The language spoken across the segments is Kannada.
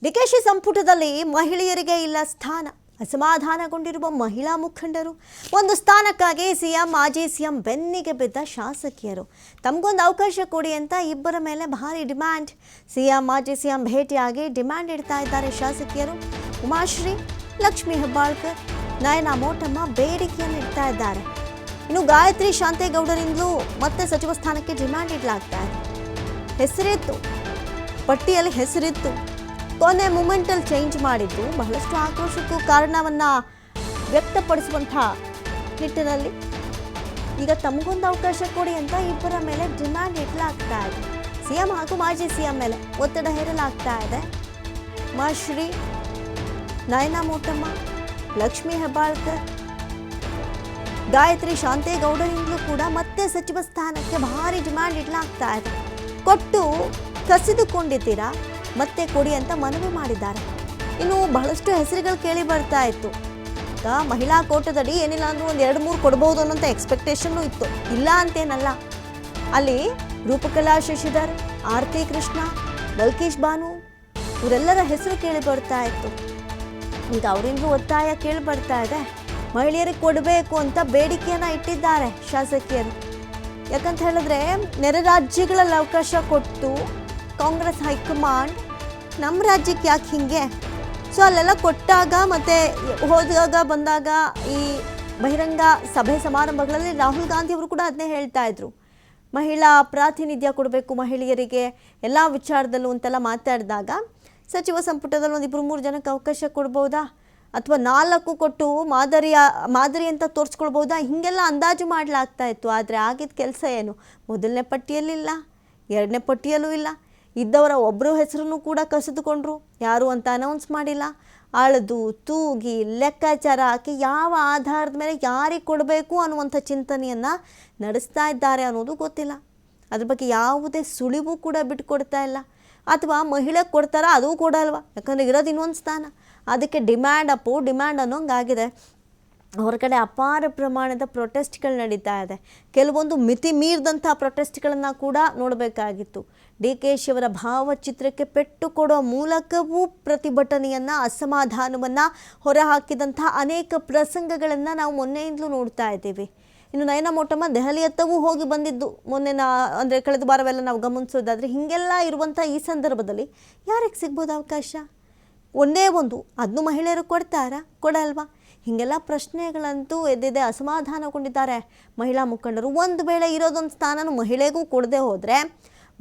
ಡಿಕೆಶಿ ಸಂಪುಟದಲ್ಲಿ ಮಹಿಳೆಯರಿಗೆ ಇಲ್ಲ ಸ್ಥಾನ. ಅಸಮಾಧಾನಗೊಂಡಿರುವ ಮಹಿಳಾ ಮುಖಂಡರು. ಒಂದು ಸ್ಥಾನಕ್ಕಾಗಿ ಸಿಎಂ ಮಾಜಿ ಸಿಎಂ ಬೆನ್ನಿಗೆ ಬಿದ್ದ ಶಾಸಕಿಯರು. ತಮಗೊಂದು ಅವಕಾಶ ಕೊಡಿ ಅಂತ ಇಬ್ಬರ ಮೇಲೆ ಭಾರಿ ಡಿಮ್ಯಾಂಡ್. ಸಿಎಂ ಮಾಜಿ ಸಿಎಂ ಭೇಟಿಯಾಗಿ ಡಿಮ್ಯಾಂಡ್ ಇಡ್ತಾ ಇದ್ದಾರೆ ಶಾಸಕಿಯರು. ಉಮಾಶ್ರೀ, ಲಕ್ಷ್ಮೀ ಹೆಬ್ಬಾಳ್ಕರ್, ನಯನಾ ಮೋಟಮ್ಮ ಬೇಡಿಕೆಯನ್ನು ಇಡ್ತಾ ಇದ್ದಾರೆ. ಇನ್ನು ಗಾಯತ್ರಿ ಶಾಂತೇಗೌಡರಿಂದಲೂ ಮತ್ತೆ ಸಚಿವ ಸ್ಥಾನಕ್ಕೆ ಡಿಮ್ಯಾಂಡ್ ಇಡಲಾಗ್ತಾ ಇದೆ. ಹೆಸರಿತ್ತು, ಪಟ್ಟಿಯಲ್ಲಿ ಹೆಸರಿತ್ತು, ಕೊನೆ ಮೂಮೆಂಟಲ್ಲಿ ಚೇಂಜ್ ಮಾಡಿದ್ದು ಬಹಳಷ್ಟು ಆಕ್ರೋಶಕ್ಕೂ ಕಾರಣವನ್ನು ವ್ಯಕ್ತಪಡಿಸುವಂಥ ನಿಟ್ಟಿನಲ್ಲಿ ಈಗ ತಮಗೊಂದು ಅವಕಾಶ ಕೊಡಿ ಅಂತ ಇಬ್ಬರ ಮೇಲೆ ಡಿಮ್ಯಾಂಡ್ ಇಡಲಾಗ್ತಾ ಇದೆ. ಸಿಎಂ ಹಾಗೂ ಮಾಜಿ ಸಿಎಂ ಮೇಲೆ ಒತ್ತಡ ಹೇರಲಾಗ್ತಾ ಇದೆ. ಉಮಾಶ್ರೀ, ನಯನಾ ಮೋಟಮ್ಮ, ಲಕ್ಷ್ಮೀ ಹೆಬ್ಬಾಳ್ಕರ್, ಗಾಯತ್ರಿ ಶಾಂತೇಗೌಡರಿಂದಲೂ ಕೂಡ ಮತ್ತೆ ಸಚಿವ ಸ್ಥಾನಕ್ಕೆ ಭಾರಿ ಡಿಮ್ಯಾಂಡ್ ಇಡಲಾಗ್ತಾ ಇದೆ. ಕೊಟ್ಟು ಕಸಿದುಕೊಂಡಿದ್ದೀರಾ, ಮತ್ತೆ ಕೊಡಿ ಅಂತ ಮನವಿ ಮಾಡಿದ್ದಾರೆ. ಇನ್ನು ಬಹಳಷ್ಟು ಹೆಸರುಗಳು ಕೇಳಿ ಬರ್ತಾ ಇತ್ತು. ಈಗ ಮಹಿಳಾ ಕೋಟದಡಿ ಏನಿಲ್ಲ ಅಂದ್ರೂ ಒಂದು 2-3 ಕೊಡ್ಬೋದು ಅನ್ನೋಂಥ ಎಕ್ಸ್ಪೆಕ್ಟೇಷನ್ನು ಇತ್ತು. ಇಲ್ಲ ಅಂತೇನಲ್ಲ. ಅಲ್ಲಿ ರೂಪಕಲಾ ಶಶಿಧರ್, ಆರತಿ ಕೃಷ್ಣ, ಬಲ್ಕೀಶ್ ಬಾನು ಇವರೆಲ್ಲರ ಹೆಸರು ಕೇಳಿ ಬರ್ತಾ ಇತ್ತು. ಈಗ ಅವರಿಂದ ಒತ್ತಾಯ ಕೇಳಿ ಬರ್ತಾ ಇದೆ. ಮಹಿಳೆಯರಿಗೆ ಕೊಡಬೇಕು ಅಂತ ಬೇಡಿಕೆಯನ್ನು ಇಟ್ಟಿದ್ದಾರೆ ಶಾಸಕಿಯರು. ಯಾಕಂತ ಹೇಳಿದ್ರೆ ನೆರೆ ರಾಜ್ಯಗಳಲ್ಲಿ ಅವಕಾಶ ಕೊಟ್ಟು ಕಾಂಗ್ರೆಸ್ ಹೈಕಮಾಂಡ್ ನಮ್ಮ ರಾಜ್ಯಕ್ಕೆ ಯಾಕೆ ಹಿಂಗೆ? ಸೊ ಅಲ್ಲೆಲ್ಲ ಕೊಟ್ಟಾಗ ಮತ್ತು ಹೋದಾಗ ಬಂದಾಗ ಈ ಬಹಿರಂಗ ಸಭೆ ಸಮಾರಂಭಗಳಲ್ಲಿ ರಾಹುಲ್ ಗಾಂಧಿ ಅವರು ಕೂಡ ಅದನ್ನೇ ಹೇಳ್ತಾ ಇದ್ರು. ಮಹಿಳಾ ಪ್ರಾತಿನಿಧ್ಯ ಕೊಡಬೇಕು ಮಹಿಳೆಯರಿಗೆ ಎಲ್ಲ ವಿಚಾರದಲ್ಲೂ ಅಂತೆಲ್ಲ ಮಾತಾಡಿದಾಗ ಸಚಿವ ಸಂಪುಟದಲ್ಲಿ ಒಂದು 2-3 ಜನಕ್ಕೆ ಅವಕಾಶ ಕೊಡ್ಬೋದಾ, ಅಥವಾ 4 ಕೊಟ್ಟು ಮಾದರಿ ಅಂತ ತೋರಿಸ್ಕೊಳ್ಬೋದಾ, ಹೀಗೆಲ್ಲ ಅಂದಾಜು ಮಾಡಲಾಗ್ತಾ ಇತ್ತು. ಆದರೆ ಆಗಿದ್ದ ಕೆಲಸ ಏನು? ಮೊದಲನೇ ಪಟ್ಟಿಯಲ್ಲಿಲ್ಲ, 2ನೇ ಪಟ್ಟಿಯಲ್ಲೂ ಇಲ್ಲ. ಇದ್ದವರ ಒಬ್ಬರು ಹೆಸರನ್ನು ಕೂಡ ಕಸಿದುಕೊಂಡ್ರು. ಯಾರು ಅಂತ ಅನೌನ್ಸ್ ಮಾಡಿಲ್ಲ. ಅಳೆದು ತೂಗಿ ಲೆಕ್ಕಾಚಾರ ಹಾಕಿ ಯಾವ ಆಧಾರದ ಮೇಲೆ ಯಾರಿಗೆ ಕೊಡಬೇಕು ಅನ್ನುವಂಥ ಚಿಂತನೆಯನ್ನು ನಡೆಸ್ತಾ ಇದ್ದಾರೆ ಅನ್ನೋದು ಗೊತ್ತಿಲ್ಲ. ಅದ್ರ ಬಗ್ಗೆ ಯಾವುದೇ ಸುಳಿವು ಕೂಡ ಬಿಟ್ಕೊಡ್ತಾ ಇಲ್ಲ. ಅಥವಾ ಮಹಿಳೆ ಕೊಡ್ತಾರಾ ಅದು ಕೊಡಲ್ವ? ಯಾಕಂದರೆ ಇರೋದು ಇನ್ನೊಂದು ಸ್ಥಾನ. ಅದಕ್ಕೆ ಡಿಮ್ಯಾಂಡ್ ಅನ್ನೋಂಗಾಗಿದೆ. ಹೊರಗಡೆ ಅಪಾರ ಪ್ರಮಾಣದ ಪ್ರೊಟೆಸ್ಟ್ಗಳು ನಡೀತಾ ಇದೆ. ಕೆಲವೊಂದು ಮಿತಿ ಮೀರಿದಂಥ ಪ್ರೊಟೆಸ್ಟ್ಗಳನ್ನು ಕೂಡ ನೋಡಬೇಕಾಗಿತ್ತು. ಡಿ.ಕೆ.ಶಿ ಅವರ ಭಾವಚಿತ್ರಕ್ಕೆ ಪೆಟ್ಟು ಕೊಡೋ ಮೂಲಕವೂ ಪ್ರತಿಭಟನೆಯನ್ನು, ಅಸಮಾಧಾನವನ್ನು ಹೊರಹಾಕಿದಂಥ ಅನೇಕ ಪ್ರಸಂಗಗಳನ್ನು ನಾವು ಮೊನ್ನೆಯಿಂದಲೂ ನೋಡ್ತಾ ಇದ್ದೀವಿ. ಇನ್ನು ನಯನಾ ಮೋಟಮ್ಮ ದೆಹಲಿಯತ್ತವೂ ಹೋಗಿ ಬಂದಿದ್ದು ಮೊನ್ನೆ ಅಂದರೆ ಕಳೆದ ವಾರವೆಲ್ಲ ನಾವು ಗಮನಿಸೋದಾದರೆ ಹೀಗೆಲ್ಲ ಇರುವಂಥ ಈ ಸಂದರ್ಭದಲ್ಲಿ ಯಾರಿಗೆ ಸಿಗ್ಬೋದು ಅವಕಾಶ? ಒಂದೇ ಒಂದು, ಅದನ್ನು ಮಹಿಳೆಯರು ಕೊಡ್ತಾರಾ, ಕೊಡಲ್ವಾ? ಹೀಗೆಲ್ಲ ಪ್ರಶ್ನೆಗಳಂತೂ ಎದ್ದಿದೆ. ಅಸಮಾಧಾನಗೊಂಡಿದ್ದಾರೆ ಮಹಿಳಾ ಮುಖಂಡರು. ಒಂದು ವೇಳೆ ಇರೋದೊಂದು ಸ್ಥಾನನೂ ಮಹಿಳೆಗೂ ಕೊಡದೆ ಹೋದರೆ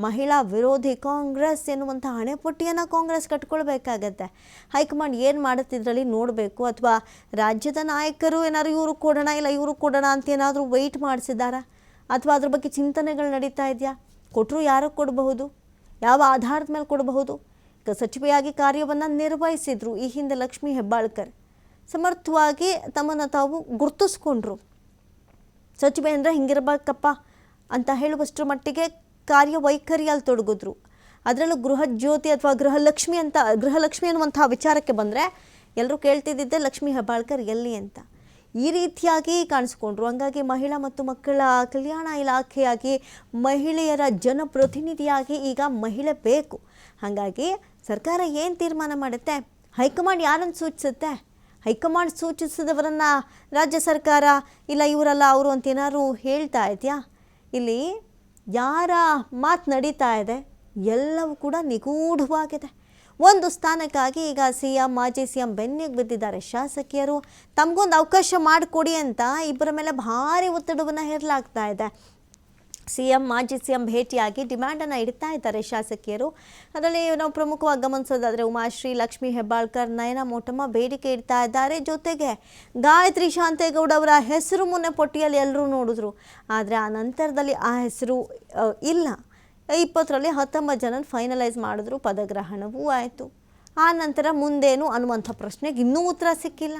ಮಹಿಳಾ ವಿರೋಧಿ ಕಾಂಗ್ರೆಸ್ ಎನ್ನುವಂಥ ಹಣೆಪಟ್ಟಿಯನ್ನು ಕಾಂಗ್ರೆಸ್ ಕಟ್ಕೊಳ್ಬೇಕಾಗತ್ತೆ. ಹೈಕಮಾಂಡ್ ಏನು ಮಾಡುತ್ತಿದ್ರಲ್ಲಿ ನೋಡಬೇಕು. ಅಥವಾ ರಾಜ್ಯದ ನಾಯಕರು ಏನಾದ್ರು ಇವರು ಕೊಡೋಣ ಇಲ್ಲ ಇವರು ಕೊಡೋಣ ಅಂತ ಏನಾದರೂ ವೆಯ್ಟ್ ಮಾಡಿಸಿದ್ದಾರಾ? ಅಥವಾ ಅದ್ರ ಬಗ್ಗೆ ಚಿಂತನೆಗಳು ನಡೀತಾ ಇದೆಯಾ? ಕೊಟ್ಟರು ಯಾರಿಗೆ ಕೊಡಬಹುದು, ಯಾವ ಆಧಾರದ ಮೇಲೆ ಕೊಡಬಹುದು? ಈಗ ಸಚಿವೆಯಾಗಿ ಕಾರ್ಯವನ್ನು ನಿರ್ವಹಿಸಿದ್ರು ಈ ಹಿಂದೆ ಲಕ್ಷ್ಮೀ ಹೆಬ್ಬಾಳ್ಕರ್. ಸಮರ್ಥವಾಗಿ ತಮ್ಮನ್ನು ತಾವು ಗುರುತಿಸ್ಕೊಂಡ್ರು. ಸಚಿವೆ ಅಂದರೆ ಹಿಂಗಿರಬೇಕಪ್ಪ ಅಂತ ಹೇಳುವಷ್ಟರ ಮಟ್ಟಿಗೆ ಕಾರ್ಯವೈಖರಿಯಲ್ಲಿ ತೊಡಗಿದ್ರು. ಅದರಲ್ಲೂ ಗೃಹ ಜ್ಯೋತಿ ಅಥವಾ ಗೃಹಲಕ್ಷ್ಮಿ ಅನ್ನುವಂಥ ವಿಚಾರಕ್ಕೆ ಬಂದರೆ ಎಲ್ಲರೂ ಕೇಳ್ತಿದ್ದಿದ್ದೆ ಲಕ್ಷ್ಮೀ ಹೆಬ್ಬಾಳ್ಕರ್ ಎಲ್ಲಿ ಅಂತ. ಈ ರೀತಿಯಾಗಿ ಕಾಣಿಸ್ಕೊಂಡ್ರು. ಹಂಗಾಗಿ ಮಹಿಳಾ ಮತ್ತು ಮಕ್ಕಳ ಕಲ್ಯಾಣ ಇಲಾಖೆಯಾಗಿ, ಮಹಿಳೆಯರ ಜನಪ್ರತಿನಿಧಿಯಾಗಿ ಈಗ ಮಹಿಳೆ ಬೇಕು. ಹಾಗಾಗಿ ಸರ್ಕಾರ ಏನು ತೀರ್ಮಾನ ಮಾಡುತ್ತೆ? ಹೈಕಮಾಂಡ್ ಯಾರನ್ನು ಸೂಚಿಸುತ್ತೆ? ಹೈಕಮಾಂಡ್ ಸೂಚಿಸಿದವರನ್ನು ರಾಜ್ಯ ಸರ್ಕಾರ ಇಲ್ಲ ಇವರಲ್ಲ ಅವರು ಅಂತ ಏನಾದ್ರು ಹೇಳ್ತಾ ಇದೆಯಾ? ಇಲ್ಲಿ ಯಾರ ಮಾತು ನಡೀತಾ ಇದೆ ಎಲ್ಲವೂ ಕೂಡ ನಿಗೂಢವಾಗಿದೆ. ಒಂದು ಸ್ಥಾನಕ್ಕಾಗಿ ಈಗ ಸಿಎಂ ಮಾಜಿ ಸಿಎಂ ಬೆನ್ನಿಗೆ ಬಿದ್ದಿದ್ದಾರೆ ಶಾಸಕಿಯರು. ತಮಗೊಂದು ಅವಕಾಶ ಮಾಡಿಕೊಡಿ ಅಂತ ಇಬ್ಬರ ಮೇಲೆ ಭಾರಿ ಒತ್ತಡವನ್ನು ಹೇರಲಾಗ್ತಾ ಇದೆ. ಸಿಎಂ ಮಾಜಿ ಸಿಎಂ ಭೇಟಿಯಾಗಿ ಡಿಮ್ಯಾಂಡನ್ನು ಇಡ್ತಾ ಇದ್ದಾರೆ ಶಾಸಕಿಯರು. ಅದರಲ್ಲಿ ನಾವು ಪ್ರಮುಖವಾಗಿ ಗಮನಿಸೋದಾದರೆ ಉಮಾಶ್ರೀ, ಲಕ್ಷ್ಮೀ ಹೆಬ್ಬಾಳ್ಕರ್, ನಯನಾ ಮೋಟಮ್ಮ ಬೇಡಿಕೆ ಇಡ್ತಾ ಇದ್ದಾರೆ. ಜೊತೆಗೆ ಗಾಯತ್ರಿ ಶಾಂತೇಗೌಡ ಅವರ ಹೆಸರು ಮೊನ್ನೆ ಪಟ್ಟಿಯಲ್ಲಿ ಎಲ್ಲರೂ ನೋಡಿದ್ರು. ಆದರೆ ಆ ನಂತರದಲ್ಲಿ ಆ ಹೆಸರು ಇಲ್ಲ. 20ರಲ್ಲಿ 19 ಜನ ಫೈನಲೈಸ್ ಮಾಡಿದ್ರು. ಪದಗ್ರಹಣವೂ ಆಯಿತು. ಆ ನಂತರ ಮುಂದೇನು ಅನ್ನುವಂಥ ಪ್ರಶ್ನೆಗೆ ಇನ್ನೂ ಉತ್ತರ ಸಿಕ್ಕಿಲ್ಲ.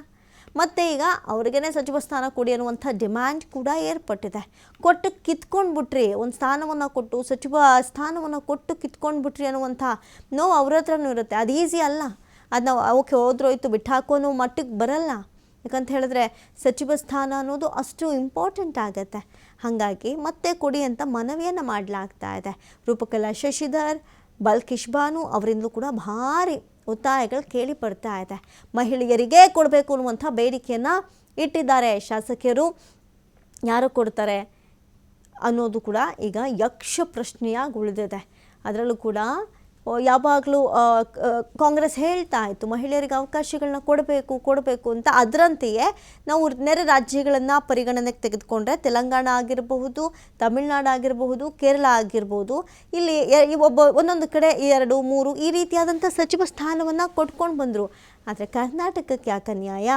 ಮತ್ತು ಈಗ ಅವ್ರಿಗೇ ಸಚಿವ ಸ್ಥಾನ ಕೊಡಿ ಅನ್ನುವಂಥ ಡಿಮ್ಯಾಂಡ್ ಕೂಡ ಏರ್ಪಟ್ಟಿದೆ. ಕೊಟ್ಟು ಕಿತ್ಕೊಂಡ್ಬಿಟ್ರಿ, ಒಂದು ಸ್ಥಾನವನ್ನು ಕೊಟ್ಟು ಸಚಿವ ಸ್ಥಾನವನ್ನು ಕೊಟ್ಟು ಕಿತ್ಕೊಂಡ್ಬಿಟ್ರಿ ಅನ್ನುವಂಥ ನೋವು ಅವ್ರ ಹತ್ರನೂ ಇರುತ್ತೆ. ಅದು ಈಸಿ ಅಲ್ಲ. ಅದು ನಾವು ಓಕೆ ಹೋದ್ರೋಯ್ತು ಬಿಟ್ಟು ಹಾಕೋನೋ ಮಟ್ಟಿಗೆ ಬರಲ್ಲ. ಯಾಕಂತ ಹೇಳಿದ್ರೆ ಸಚಿವ ಸ್ಥಾನ ಅನ್ನೋದು ಅಷ್ಟು ಇಂಪಾರ್ಟೆಂಟ್ ಆಗುತ್ತೆ. ಹಾಗಾಗಿ ಮತ್ತೆ ಕೊಡಿ ಅಂತ ಮನವಿಯನ್ನು ಮಾಡಲಾಗ್ತಾ ಇದೆ. ರೂಪಕಲಾ ಶಶಿಧರ್, ಬಲ್ಕೀಶ್ ಬಾನು ಅವರಿಂದಲೂ ಕೂಡ ಭಾರಿ ಒತ್ತಾಯಗಳು ಕೇಳಿ ಬರ್ತಾ ಇದೆ. ಮಹಿಳೆಯರಿಗೆ ಕೊಡಬೇಕು ಅನ್ನುವಂಥ ಬೇಡಿಕೆಯನ್ನು ಇಟ್ಟಿದ್ದಾರೆ ಶಾಸಕಿಯರು. ಯಾರು ಕೊಡ್ತಾರೆ ಅನ್ನೋದು ಕೂಡ ಈಗ ಯಕ್ಷ ಪ್ರಶ್ನೆಯಾಗಿ ಉಳಿದಿದೆ. ಅದರಲ್ಲೂ ಕೂಡ ಯಾವಾಗಲೂ ಕಾಂಗ್ರೆಸ್ ಹೇಳ್ತಾ ಇತ್ತು ಮಹಿಳೆಯರಿಗೆ ಅವಕಾಶಗಳನ್ನ ಕೊಡಬೇಕು ಅಂತ. ಅದರಂತೆಯೇ ನಾವು ನೆರೆ ರಾಜ್ಯಗಳನ್ನು ಪರಿಗಣನೆಗೆ ತೆಗೆದುಕೊಂಡ್ರೆ ತೆಲಂಗಾಣ ಆಗಿರಬಹುದು, ತಮಿಳುನಾಡು ಆಗಿರಬಹುದು, ಕೇರಳ ಆಗಿರ್ಬೋದು, ಇಲ್ಲಿ ಒಂದೊಂದು ಕಡೆ 2, 3 ಈ ರೀತಿಯಾದಂಥ ಸಚಿವ ಸ್ಥಾನವನ್ನು ಕೊಟ್ಕೊಂಡು ಬಂದರು. ಆದರೆ ಕರ್ನಾಟಕಕ್ಕೆ ಯಾಕೆ ಅನ್ಯಾಯ?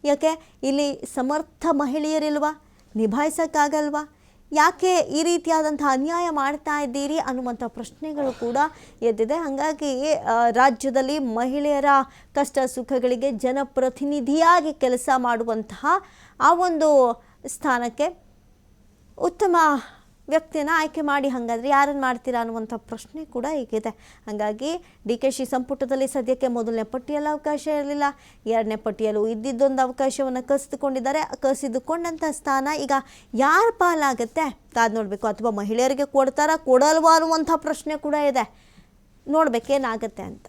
ಯಾಕೆ ಇಲ್ಲಿ ಸಮರ್ಥ ಮಹಿಳೆಯರಿಲ್ವಾ? ನಿಭಾಯಿಸೋಕ್ಕಾಗಲ್ವಾ? ಯಾಕೆ ಈ ರೀತಿಯಾದಂಥ ಅನ್ಯಾಯ ಮಾಡ್ತಾ ಇದ್ದೀರಿ ಅನ್ನುವಂಥ ಪ್ರಶ್ನೆಗಳು ಕೂಡ ಎದ್ದಿದೆ. ಹಾಗಾಗಿ ರಾಜ್ಯದಲ್ಲಿ ಮಹಿಳೆಯರ ಕಷ್ಟ ಸುಖಗಳಿಗೆ ಜನಪ್ರತಿನಿಧಿಯಾಗಿ ಕೆಲಸ ಮಾಡುವಂತಹ ಆ ಒಂದು ಸ್ಥಾನಕ್ಕೆ ಉತ್ತಮ ವ್ಯಕ್ತಿಯನ್ನು ಆಯ್ಕೆ ಮಾಡಿ, ಹಾಗಾದರೆ ಯಾರನ್ನು ಮಾಡ್ತೀರಾ ಅನ್ನುವಂಥ ಪ್ರಶ್ನೆ ಕೂಡ ಈಗಿದೆ. ಹಾಗಾಗಿ DKಶಿ ಸಂಪುಟದಲ್ಲಿ ಸದ್ಯಕ್ಕೆ ಮೊದಲನೇ ಪಟ್ಟಿಯಲ್ಲಿ ಅವಕಾಶ ಇರಲಿಲ್ಲ, ಎರಡನೇ ಪಟ್ಟಿಯಲ್ಲೂ ಇದ್ದಿದ್ದೊಂದು ಅವಕಾಶವನ್ನು ಕಸಿದುಕೊಂಡಂಥ ಸ್ಥಾನ ಈಗ ಯಾರ ಪಾಲಾಗುತ್ತೆ ಕಾದು ನೋಡಬೇಕು. ಅಥವಾ ಮಹಿಳೆಯರಿಗೆ ಕೊಡ್ತಾರಾ ಕೊಡಲ್ವಾ ಅನ್ನುವಂಥ ಪ್ರಶ್ನೆ ಕೂಡ ಇದೆ. ನೋಡಬೇಕೇನಾಗುತ್ತೆ ಅಂತ.